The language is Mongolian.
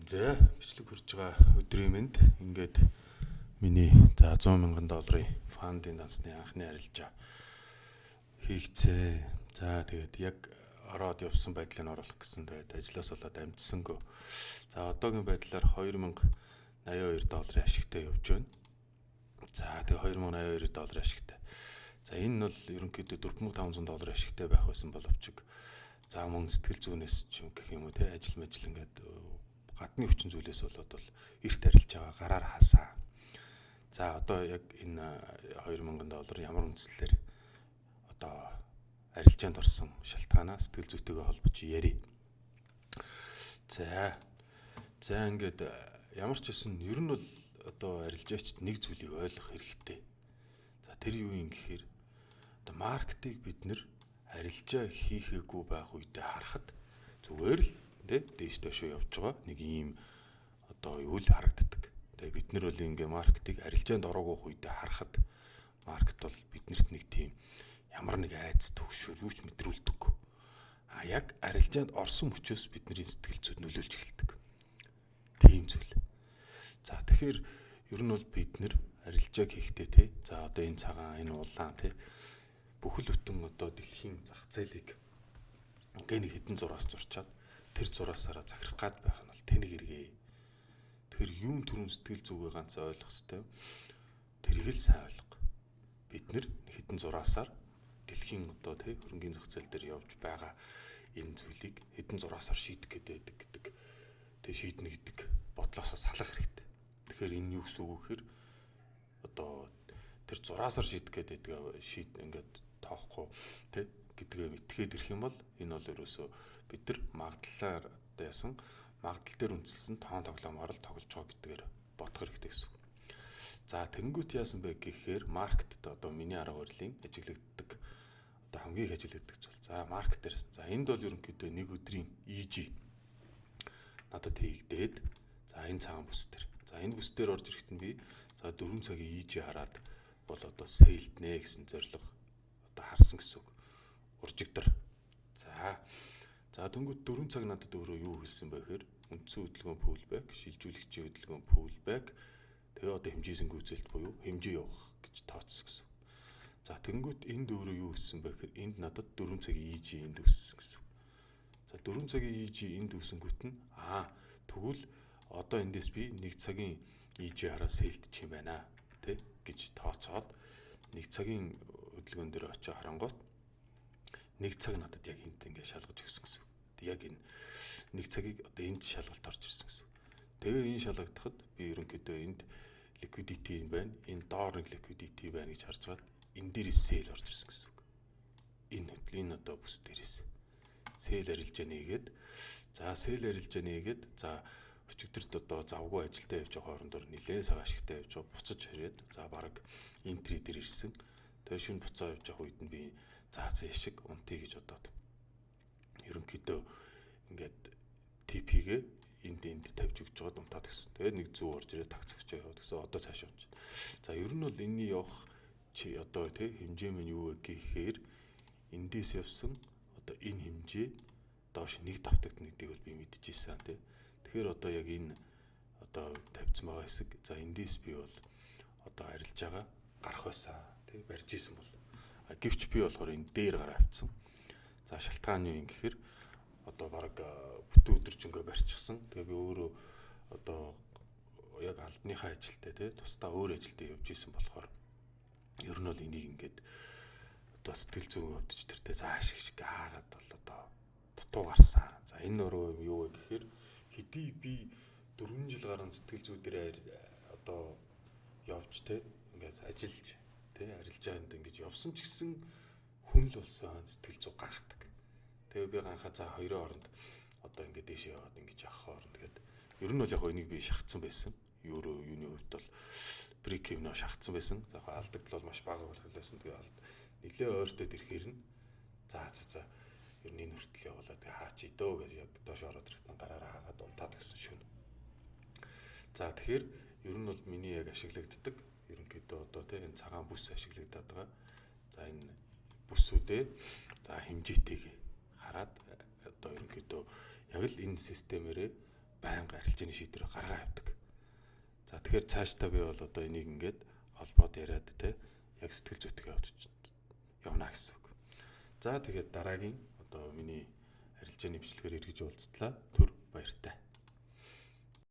За бичлэг хүрж байгаа өдрийн мэнд ингээд миний за 100 мянган долларын фандын дансны анхны арилжаа хийгцээ. За тэгээд яг ороод явсан байдлыг нь оруулах гэсэн тэгээд ажлаас болоод амжсангүй. За одоогийн байдлаар $2082 ашигтай явж байна. За тэгээд $2082 ашигтай. За энэ нь бол ерөнхийдөө $4500 ашигтай байх байсан боловч за мөн сэтгэл зүйнээс ч юм гэх юм уу те ажил ингээд гадны хүчин зүйлээс болоод бол эрт арилж байгаа гараар хасаа. За одоо яг энэ $2000 ямар үндслэлээр одоо арилжаанд орсон шалтгаанаа сэтгэл зүйтэйгээ холбож ярив. За ингээд ямар ч гэсэн ер нь бол одоо арилжаагчид нэг зүйлийг ойлгох хэрэгтэй. За тэр юу юм гэхээр одоо маркетинг бид нэр арилжаа хийхээгүй байх үедээ харахад зүгээр л дээш дэшөө явж байгаа нэг ийм одоо юу л харагддаг. Тэгээ бид нар бол ингээ маркетинг арилжаанд ороогүй үедээ харахад маркет бол биднэрт нэг тийм ямар нэг айц төгшөр юуч мэдрүүлдэг. Яг арилжаанд орсон мөчөөс бидний сэтгэл зүйд нөлөөлж эхэлдэг. Тийм зүйл. За тэгэхээр ер нь бол бид нэр арилжааг хийхдээ те за одоо энэ цагаан энэ улаан те бүхэл бүтэн одоо дэлхийн зах зээлийг ингээ нэг хідэн зураас зурчаад тэр зураасаараа захирах гад байх нь бол тэнэг эргээ. Тэгэхээр юун түрүүн сэтгэл зүгээ ганц ойлгох хэрэгтэй. Тэрийг л сайн ойлго. Бид нэр хідэн зураасаар дэлхийн одоо тий хөрөнгөний зах зээл дээр явж байгаа энэ зүйлийг хідэн зураасаар шийдэх гэдэг. Тэг шийднэ гэдэг бодлосоо салах хэрэгтэй. Тэгэхээр энэ юу гэсэн үг вэ гэхээр одоо тэр зураасаар шийдэх гэдэг ингээд тоохгүй тий гэдгээ итгээд ирэх юм бол энэ бол ерөөсөө бид нар магадлалаар яасан магадл дээр үндэслэн тоон тоглоомоор л тоглож байгаа гэдгээр бодох хэрэгтэй гэсэн. За тэнгуут яасан бэ гэхээр маркетд одоо миний арга барилын ажиглагддаг одоо хамгийн их ажиглагддаг зүйл. За маркет дээр за энд бол ерөнхийдөө нэг өдрийн EG надад хийгдээд за энэ цагаан бүс дээр. За энэ бүс дээр орж ирэхэд нь би за 4 цагийн EG хараад бол одоо сейлднэ гэсэн зорилго одоо харсан гэсэн үг. Уржигдар. За тэнгууд 4 цаг надад өөрөө юу хэлсэн бэ гэхээр үндсэн хөдөлгөөн pullback, шилжүүлэгчийн хөдөлгөөн pullback тэгээ одоо хэмжээсэн гүйцэлт буюу хэмжээ явах гэж тооцсон гэсэн. За тэнгууд энд өөрөө юу хэлсэн бэ гэхээр энд надад 4 цагийн EG энд үссэн гэсэн. За 4 цагийн EG энд үсэнгүүт нь тэгвэл одоо эндээс би 1 цагийн EG хараа сейлдчих юм байна тэ гэж тооцоод 1 цагийн хөдөлгөөн дээр очиж харангуут 1 цаг надад яг энд ингэ шалгаж өгсөн гэсэн. Яг энэ 1 цагийг одоо энд шалгалт орж ирсэн гэсэн. Тэгээ энэ шалгагдахад би ерөнхийдөө энд liquidity байна. Энэ доор нэг liquidity байна гэж харж байгаа. Энэ дээр sell орж ирсэн гэсэн. Энэ одоо бүс дээрээс sell арилжаа нээгээд за sell арилжаа нээгээд за өчигдөрт одоо завгүй ажилдаа явж байгаа хоорондоор нэлээд цаг ашигтай явж байгаа буцаж хараад за баг энтри дээр ирсэн. Тэгээ шин буцаа явж байгаа үед нь би зэшиг унтъя гэж бодоод ерөнхийдөө ингээд TP-гээ энд тавьж өгч байгаа унтаад гэсэн. Тэгээд нэг зүү орж ирээ такс өгч яваад гэсэн. Одоо цааш явж. За ер нь бол энэний явах чи одоо тий хэмжээ минь юу вэ гэхээр эндээс явсан одоо энэ хэмжээ доош нэг давтагт нэгдийг бол би мэдчихсэн тий. Тэгэхээр одоо яг энэ одоо тавьсан байгаа хэсэг. За эндээс би бол одоо арилж байгаа гарах байсан тий барьж исэн бол гэвч би болохоор энэ дээр гараа авцсан. За шалтгаан нь юу юм гэхээр одоо баг бүтэн өдөржингөө барьчихсан. Тэгээ би өөрөө одоо яг албаныхаа ажилдаа тий тусдаа өөр ажилдаа явж исэн болохоор ер нь бол энийг ингээд одоо сэтгэл зүйн өвдөж тэртээ зааш шиг хаагаад бол одоо дутуу гарсан. За энэ өөрөө юу вэ гэхээр хэдий би 4 жил гарсан сэтгэл зүй дээр одоо явж тий ингээд ажиллаж арилжаанд ингэж явсан ч гэсэн хүн л болсон сэтгэл зүй гахдаг. Тэгээ би ганхаа за хоёрын оронд одоо ингэ дэшээ яваад ингэж явах хооронд тэгээд ер нь бол яг энийг би шахацсан байсан. Юуны хувьд бол брикивно шахацсан байсан. За алдагдал бол маш бага болсон. Тэгээ нэлээ ойртоод ирэхээр нь за ер нь энэ хүртэл явуулаад хаач идөө гэж яг доош ороод ирэхдээ гараараа хаагаад унтаад гэсэн шөнө. За тэгэхээр ер нь бол миний яг ашиглагддаг ерөнхийдөө одоо тийм энэ цагаан бүс ашиглагдаад байгаа. За энэ бүсүүдээ за хэмжээтэйг хараад одоо ерөнхийдөө яг л энэ системээрээ байнга арилжааны шийдвэрээ гаргаа явдаг. За тэгэхээр цаашдаа би бол одоо энийг ингээд холбоод яриад те яг сэтгэл зүйтэй явна гэсэн үг. За тэгээд дараагийн одоо миний арилжааны бичлэгээр эргэж уулзтлаа. Түр баяртай.